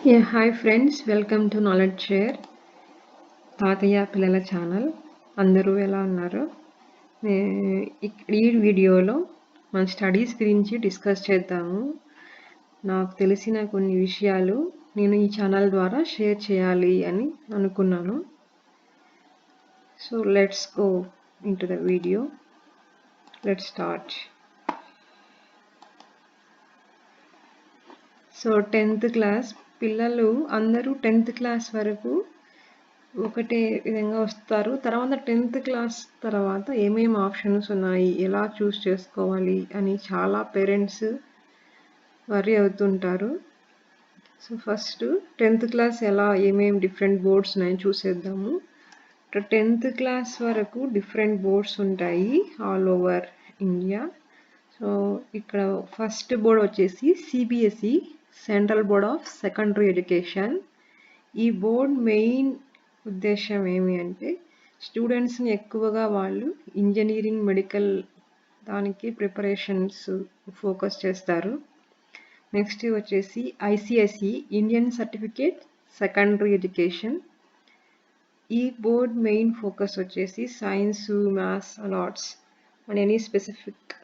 Hi friends, welcome to knowledge share తాతయ్య పిల్లల channel. అందరూ ఎలా ఉన్నారు? ఈ వీడియోలో మన స్టడీస్ గురించి డిస్కస్ చేద్దాము. నాకు తెలిసిన కొన్ని విషయాలు నేను ఈ ఛానల్ ద్వారా షేర్ చేయాలి అని అనుకున్నాను. So let's go into the video. Let's start. So 10th class పిల్లలు అందరూ 10th క్లాస్ వరకు ఒకటే విధంగా వస్తారు. తర్వాత 10th క్లాస్ తర్వాత ఏమేమి ఆప్షన్స్ ఉన్నాయి, ఎలా చూస్ చేసుకోవాలి అని చాలా పేరెంట్స్ వరీ అవుతుంటారు. సో ఫస్ట్ 10th క్లాస్ ఏమేమి డిఫరెంట్ బోర్డ్స్ ఉన్నాయని చూసేద్దాము. 10th క్లాస్ వరకు డిఫరెంట్ బోర్డ్స్ ఉంటాయి ఆల్ ఓవర్ ఇండియా. సో ఇక్కడ ఫస్ట్ బోర్డ్ వచ్చేసి CBSE, central board of secondary education. ఈ బోర్డ్ మెయిన్ ఉద్దేశం ఏమి అంటే స్టూడెంట్స్ని ఎక్కువగా వాళ్ళు ఇంజనీరింగ్, మెడికల్ దానికి ప్రిపరేషన్స్ ఫోకస్ చేస్తారు. నెక్స్ట్ వచ్చేసి ICSE, Indian certificate secondary education. ఈ బోర్డ్ మెయిన్ ఫోకస్ వచ్చేసి science, maths and arts and any specific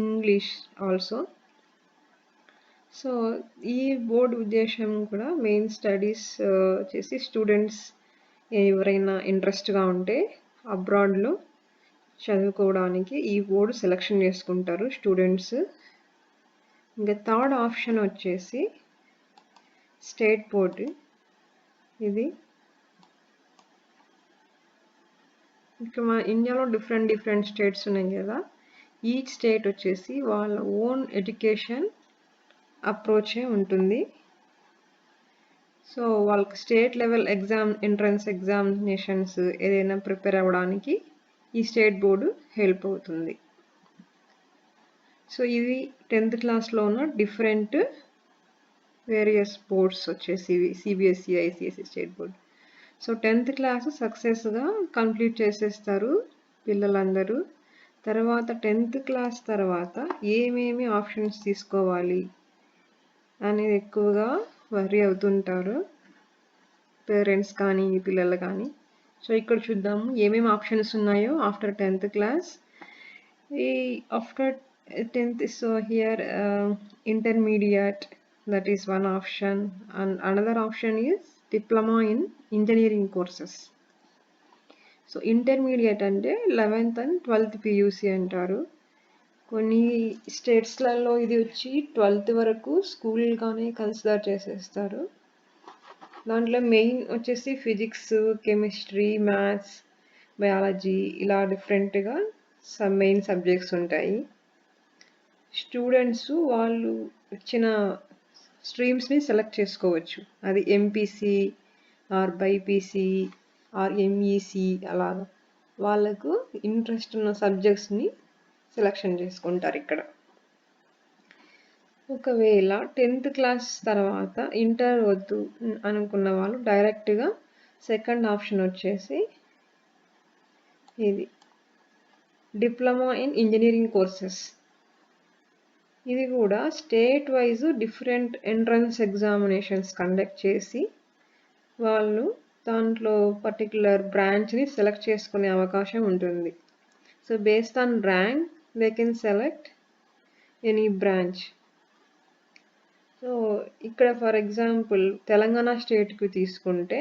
English also. So ఈ బోర్డు ఉద్దేశం కూడా మెయిన్ స్టడీస్ వచ్చేసి స్టూడెంట్స్ ఎవరైనా ఇంట్రెస్ట్గా ఉంటే అబ్రాడ్లో చదువుకోవడానికి ఈ బోర్డు సెలెక్షన్ చేసుకుంటారు స్టూడెంట్స్. ఇంకా థర్డ్ ఆప్షన్ వచ్చేసి స్టేట్ బోర్డు. ఇది ఇక్కడ మన ఇండియాలో డిఫరెంట్ స్టేట్స్ ఉన్నాయి కదా, ఈచ్ స్టేట్ వచ్చేసి వాళ్ళ ఓన్ ఎడ్యుకేషన్ అప్రోచే ఉంటుంది. సో వాళ్ళకి స్టేట్ లెవెల్ ఎంట్రన్స్ ఎగ్జామినేషన్స్ ఏదైనా ప్రిపేర్ అవ్వడానికి ఈ స్టేట్ బోర్డు హెల్ప్ అవుతుంది. సో ఇది 10th క్లాస్లో ఉన్న డిఫరెంట్ వేరియస్ బోర్డ్స్ వచ్చేసి CBSE, ICSE, state board. So 10th class సక్సెస్గా కంప్లీట్ చేసేస్తారు పిల్లలందరూ. తర్వాత 10th క్లాస్ తర్వాత ఏమేమి ఆప్షన్స్ తీసుకోవాలి అనేది ఎక్కువగా వరీ అవుతుంటారు పేరెంట్స్ కానీ పిల్లలు కానీ. సో ఇక్కడ చూద్దాము ఏమేమి ఆప్షన్స్ ఉన్నాయో ఆఫ్టర్ 10th క్లాస్. ఈ after 10th, so here intermediate, that is one option, and another option is diploma in engineering courses. So intermediate అంటే 11th and 12th PUC అంటారు. కొన్ని స్టేట్స్లలో ఇది వచ్చి 12th వరకు స్కూల్గానే కన్సిడర్ చేసేస్తారు. దాంట్లో మెయిన్ వచ్చేసి ఫిజిక్స్, కెమిస్ట్రీ, మ్యాథ్స్, బయాలజీ ఇలా డిఫరెంట్గా మెయిన్ సబ్జెక్ట్స్ ఉంటాయి. స్టూడెంట్స్ వాళ్ళు ఇచ్చిన స్ట్రీమ్స్ని సెలెక్ట్ చేసుకోవచ్చు. అది MPC or BiPC or MEC అలా వాళ్ళకు ఇంట్రెస్ట్ ఉన్న సబ్జెక్ట్స్ని సెలెక్షన్ చేసుకుంటారు ఇక్కడ. ఒకవేళ 10th క్లాస్ తర్వాత ఇంటర్ వద్దు అనుకున్న వాళ్ళు డైరెక్ట్గా సెకండ్ ఆప్షన్ వచ్చేసి ఇది డిప్లొమా ఇన్ ఇంజనీరింగ్ కోర్సెస్. ఇది కూడా state wise different entrance examinations conduct చేసి వాళ్ళు దాంట్లో పర్టికులర్ బ్రాంచ్ని సెలెక్ట్ చేసుకునే అవకాశం ఉంటుంది. So based on rank they can select any branch. So ఇక్కడ ఫర్ ఎగ్జాంపుల్ తెలంగాణ స్టేట్కి తీసుకుంటే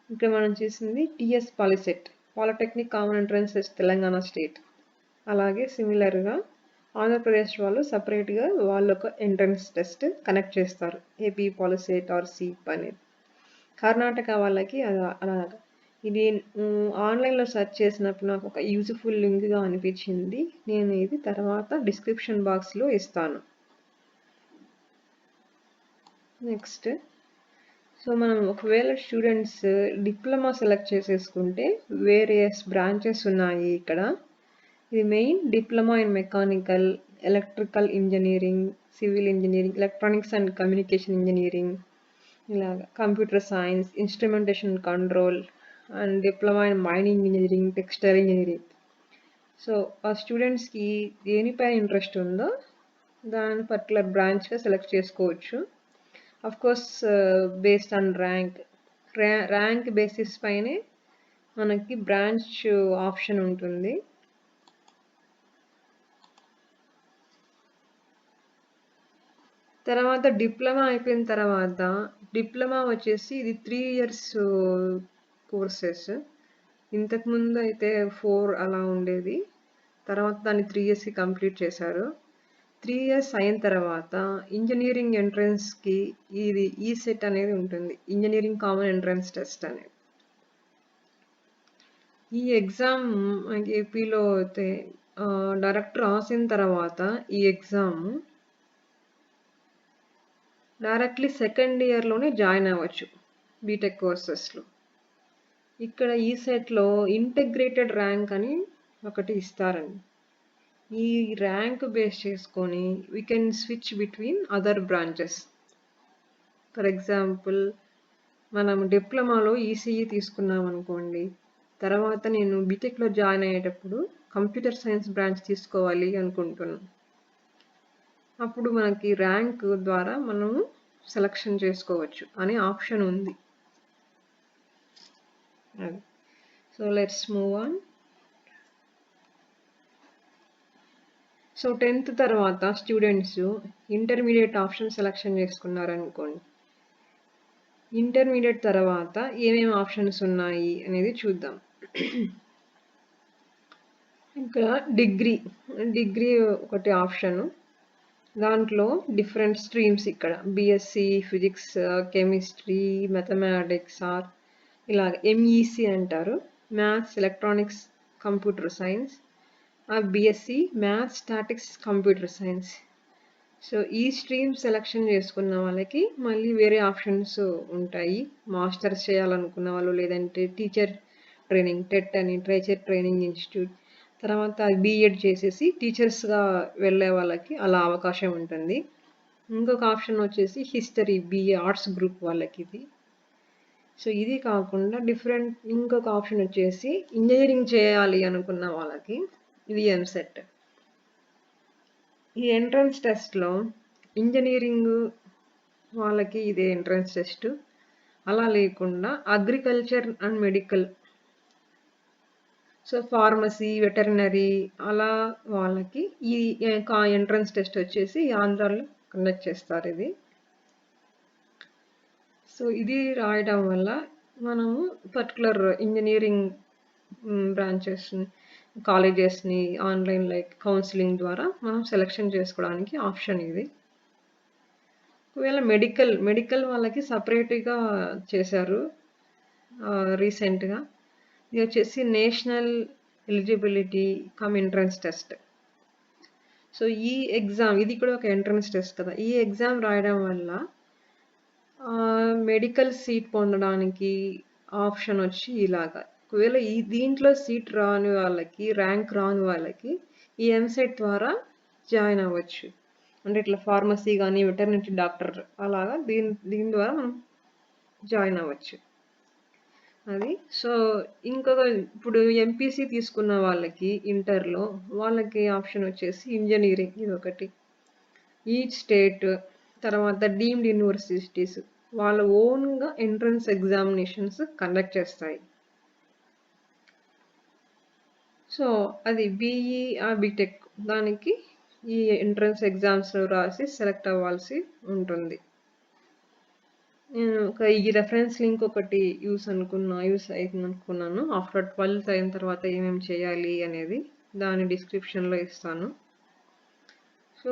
ఇక్కడ మనం చేసింది TS POLYCET, polytechnic common entrance test Telangana state. అలాగే సిమిలర్గా ఆంధ్రప్రదేశ్ వాళ్ళు సపరేట్గా వాళ్ళు ఒక ఎంట్రన్స్ టెస్ట్ కనెక్ట్ చేస్తారు, ఏపీ పాలిసెట్ ఆర్ సీప్ అనేది. కర్ణాటక వాళ్ళకి అలాగా. ఇది ఆన్లైన్లో సెర్చ్ చేసినప్పుడు నాకు ఒక యూజ్ఫుల్ లింక్గా అనిపించింది. నేను ఇది తర్వాత డిస్క్రిప్షన్ బాక్స్లో ఇస్తాను. నెక్స్ట్, సో మనం ఒకవేళ స్టూడెంట్స్ డిప్లొమా సెలెక్ట్ చేసేసుకుంటే వేరియస్ బ్రాంచెస్ ఉన్నాయి ఇక్కడ. ఇది main diploma in mechanical, electrical engineering, civil engineering, electronics and communication engineering, ఇలాగా computer science, instrumentation control and diploma in mining engineering, textile engineering. So ఆ స్టూడెంట్స్కి దేనిపైన ఇంట్రెస్ట్ ఉందో దాని పర్టికులర్ బ్రాంచ్గా సెలెక్ట్ చేసుకోవచ్చు. Of course based on rank basis పైనే మనకి బ్రాంచ్ ఆప్షన్ ఉంటుంది. తర్వాత డిప్లొమా అయిపోయిన తర్వాత డిప్లొమా వచ్చేసి ఇది 3 years కోర్సెస్. ఇంతకుముందు అయితే 4 అలా ఉండేది. తర్వాత దాన్ని 3 yearsకి కంప్లీట్ చేశారు. 3 years అయిన తర్వాత ఇంజనీరింగ్ ఎంట్రన్స్కి ఇది ఈసెట్ అనేది ఉంటుంది, ఇంజనీరింగ్ కామన్ ఎంట్రన్స్ టెస్ట్ అనేది. ఈ ఎగ్జామ్ ఏపీలో అయితే డైరెక్ట్ రాసిన తర్వాత ఈ ఎగ్జామ్ డైరెక్ట్లీ సెకండ్ ఇయర్లోనే జాయిన్ అవ్వచ్చు బీటెక్ కోర్సెస్లో. ఇక్కడ ఈ సెట్లో ఇంటెగ్రేటెడ్ ర్యాంక్ అని ఒకటి ఇస్తారండి. ఈ ర్యాంక్ బేస్ చేసుకొని we can switch between other branches. For example మనం డిప్లొమాలో ఈసీఈ తీసుకున్నాం అనుకోండి, తర్వాత నేను బీటెక్లో జాయిన్ అయ్యేటప్పుడు కంప్యూటర్ సైన్స్ బ్రాంచ్ తీసుకోవాలి అనుకుంటున్నాను. అప్పుడు మనకి ర్యాంక్ ద్వారా మనము సెలక్షన్ చేసుకోవచ్చు అనే ఆప్షన్ ఉంది. So let's move on. So 10th తర్వాత స్టూడెంట్స్ ఇంటర్మీడియట్ ఆప్షన్ సెలక్షన్ చేసుకున్నారనుకోండి. ఇంటర్మీడియట్ తర్వాత ఏమేమి ఆప్షన్స్ ఉన్నాయి అనేది చూద్దాం. ఇక్కడ డిగ్రీ ఒకటి ఆప్షన్. దాంట్లో డిఫరెంట్ స్ట్రీమ్స్ ఇక్కడ BSc physics, chemistry, mathematics are ఇలా ఎంఈసి అంటారు, maths, electronics, computer science, BSc maths, statics, computer science. So ఈ స్ట్రీమ్ సెలెక్షన్ చేసుకున్న వాళ్ళకి మళ్ళీ వేరే ఆప్షన్స్ ఉంటాయి. మాస్టర్స్ చేయాలనుకున్న వాళ్ళు, లేదంటే టీచర్ ట్రైనింగ్ టెట్ అని టీచర్ ట్రైనింగ్ ఇన్స్టిట్యూట్, తర్వాత బీఎడ్ చేసేసి టీచర్స్గా వెళ్ళే వాళ్ళకి అలా అవకాశం ఉంటుంది. ఇంకొక ఆప్షన్ వచ్చేసి హిస్టరీ బీఏ ఆర్ట్స్ గ్రూప్ వాళ్ళకి ఇది. సో ఇది కాకుండా ఇంకొక ఆప్షన్ వచ్చేసి ఇంజనీరింగ్ చేయాలి అనుకున్న వాళ్ళకి ఇది ఎంసెట్. ఈ ఎంట్రన్స్ టెస్ట్లో ఇంజనీరింగ్ వాళ్ళకి ఇదే ఎంట్రన్స్ టెస్ట్. అలా లేకుండా agriculture and medical, so pharmacy, veterinary అలా వాళ్ళకి ఈ ఎంట్రన్స్ టెస్ట్ వచ్చేసి ఆంధ్రాలో కండక్ట్ చేస్తారు ఇది. సో ఇది రాయడం వల్ల మనము పర్టికులర్ ఇంజనీరింగ్ బ్రాంచెస్ని, కాలేజెస్ని ఆన్లైన్ లైక్ కౌన్సిలింగ్ ద్వారా మనం సెలెక్షన్ చేసుకోవడానికి ఆప్షన్ ఇది. ఒకవేళ మెడికల్ వాళ్ళకి సపరేట్గా చేశారు రీసెంట్గా. ఇది వచ్చేసి national eligibility cum entrance test. So ఈ ఎగ్జామ్ ఇది కూడా ఒక ఎంట్రన్స్ టెస్ట్ కదా. ఈ ఎగ్జామ్ రాయడం వల్ల మెడికల్ సీట్ పొందడానికి ఆప్షన్ వచ్చి ఇలాగా. ఒకవేళ దీంట్లో సీట్ రాని వాళ్ళకి, ర్యాంక్ రాని వాళ్ళకి ఈ ఎంసెట్ ద్వారా జాయిన్ అవ్వచ్చు. అంటే ఇట్లా ఫార్మసీ కానీ వెటర్నరీ డాక్టర్ అలాగా దీని ద్వారా మనం జాయిన్ అవ్వచ్చు అది. సో ఇంకొక ఇప్పుడు ఎంపీసీ తీసుకున్న వాళ్ళకి ఇంటర్లో వాళ్ళకి ఆప్షన్ వచ్చేసి ఇంజనీరింగ్ ఇది ఒకటి. ఈచ్ స్టేట్ తర్వాత డీమ్డ్ యూనివర్సిటీస్ వాళ్ళ ఓన్గా ఎంట్రన్స్ ఎగ్జామినేషన్స్ కండక్ట్ చేస్తాయి. సో అది బీఈ బీటెక్ దానికి ఈ ఎంట్రన్స్ ఎగ్జామ్స్ రాసి సెలెక్ట్ అవ్వాల్సి ఉంటుంది. నేను ఈ రెఫరెన్స్ లింక్ ఒకటి యూస్ అవుతుంది అనుకున్నాను. ఆఫ్టర్ 12th అయిన తర్వాత ఏమేమి చేయాలి అనేది దాని డిస్క్రిప్షన్లో ఇస్తాను. సో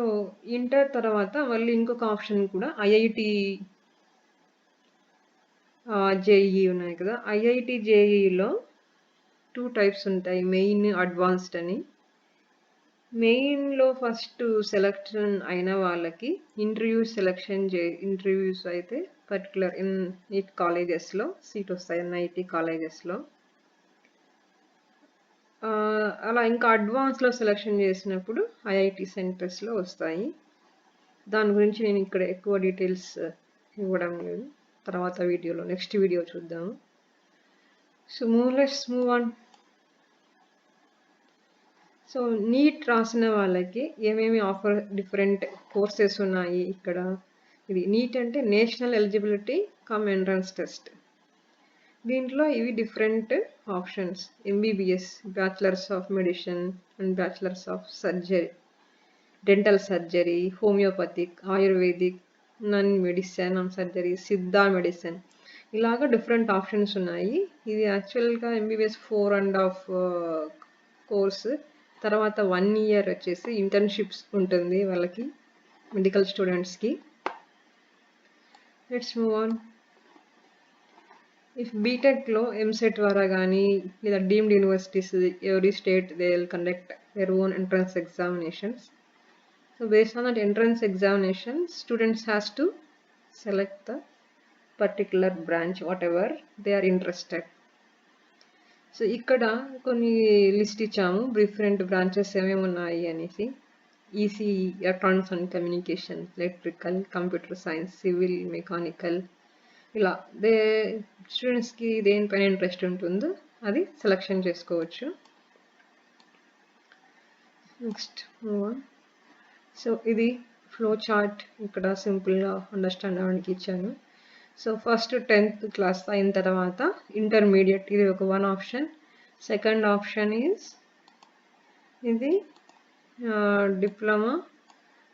ఇంటర్ తర్వాత మళ్ళీ ఇంకొక ఆప్షన్ కూడా ఐఐటి జేఈఈ ఉన్నాయి కదా. ఐఐటి జేఈఈలో 2 టైప్స్ ఉంటాయి, మెయిన్, అడ్వాన్స్డ్ అని. మెయిన్లో ఫస్ట్ సెలెక్షన్ అయిన వాళ్ళకి ఇంటర్వ్యూస్ అయితే పర్టికులర్ నీట్ కాలేజెస్లో సీట్ వస్తాయి, ఎన్ఐటి కాలేజెస్లో. అలా ఇంకా అడ్వాన్స్లో సెలెక్షన్ చేసినప్పుడు ఐఐటి సెంటర్స్లో వస్తాయి. దాని గురించి నేను ఇక్కడ ఎక్కువ డీటెయిల్స్ ఇవ్వడం లేదు, తర్వాత వీడియోలో నెక్స్ట్ వీడియో చూద్దాము. So let's move on. So NEET రాసిన వాళ్ళకి ఏమేమి డిఫరెంట్ కోర్సెస్ ఉన్నాయి ఇక్కడ ఇది నీట్ అంటే national eligibility cum entrance test. దీంట్లో ఇవి different options: MBBS, bachelors of medicine and bachelors of surgery, dental surgery, homoeopathic, ayurvedic, non medicine and surgery, Siddha medicine, ఇలాగా డిఫరెంట్ ఆప్షన్స్ ఉన్నాయి. ఇది యాక్చువల్గా ఎంబీబీఎస్ 4.5 కోర్స్. తర్వాత 1 year వచ్చేసి ఇంటర్న్షిప్స్ ఉంటుంది వాళ్ళకి, మెడికల్ స్టూడెంట్స్కి. Let's move on. ఇఫ్ బీటెక్లో ఎంసెట్ ద్వారా కానీ లేదా deemed universities every state they will conduct their own entrance examinations. So based on that entrance examination, students has to select the particular branch whatever they are interested. So ఇక్కడ కొన్ని list ఇచ్చాము different branches ఏమేమి ఉన్నాయి అనేసి. ECE, electronics and communication, electrical, computer science, civil, mechanical, ఇలా స్టూడెంట్స్కి దేనిపైన interest ఉంటుందో అది సెలెక్షన్ చేసుకోవచ్చు. Next move on. సో ఇది ఫ్లో చార్ట్ ఇక్కడ సింపుల్గా అండర్స్టాండ్ అవ్వడానికి ఇచ్చాను. సో ఫస్ట్ 10th క్లాస్ అయిన తర్వాత ఇంటర్మీడియట్, ఇది ఒక 1 ఆప్షన్. సెకండ్ ఆప్షన్ ఈజ్ ఇది diploma.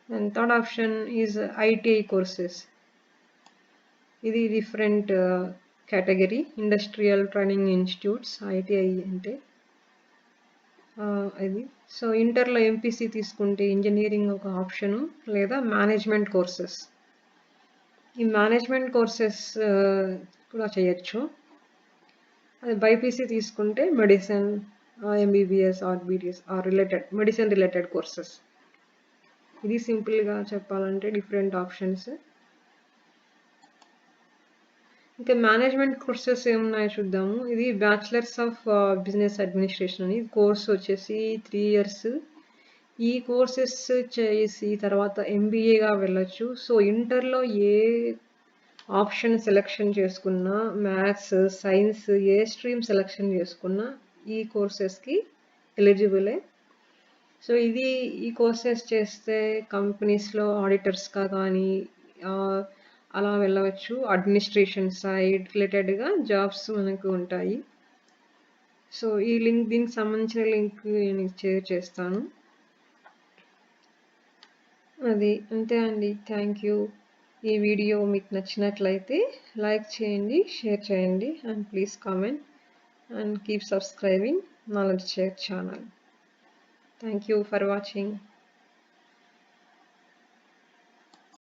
And third option is ITI courses. ఇది different category, industrial training institutes, ITI అంటే ఇది. సో ఇంటర్లో ఎంపీసీ తీసుకుంటే ఇంజనీరింగ్ ఒక ఆప్షను, లేదా మేనేజ్మెంట్ కోర్సెస్. ఈ మేనేజ్మెంట్ కోర్సెస్ కూడా చేయొచ్చు. అది బైపీసీ తీసుకుంటే medicine, MBBS or BDS or related medicine related courses. ఇది సింపుల్గా చెప్పాలంటే డిఫరెంట్ ఆప్షన్స్. ఇంకా మేనేజ్మెంట్ కోర్సెస్ ఏమున్నాయో చూద్దాము. ఇది బ్యాచిలర్స్ ఆఫ్ బిజినెస్ అడ్మినిస్ట్రేషన్ అని కోర్స్ వచ్చేసి 3 years. ఈ కోర్సెస్ చేసి తర్వాత ఎంబీఏగా వెళ్ళొచ్చు. సో ఇంటర్లో ఏ ఆప్షన్ సెలెక్షన్ చేసుకున్నా, మ్యాథ్స్, సైన్స్ ఏ స్ట్రీమ్ సెలెక్షన్ చేసుకున్నా ఈ కోర్సెస్కి ఎలిజిబులే. సో ఈ కోర్సెస్ చేస్తే కంపెనీస్లో ఆడిటర్స్గా కానీ అలా వెళ్ళవచ్చు. అడ్మినిస్ట్రేషన్ సైడ్ రిలేటెడ్గా జాబ్స్ మనకు ఉంటాయి. సో ఈ లింక్, దీనికి సంబంధించిన లింక్ నేను షేర్ చేస్తాను. అది అంతే అండి. Thank you. ఈ వీడియో మీకు నచ్చినట్లయితే లైక్ చేయండి, షేర్ చేయండి, and please comment and keep subscribing knowledge share channel. Thank you for watching.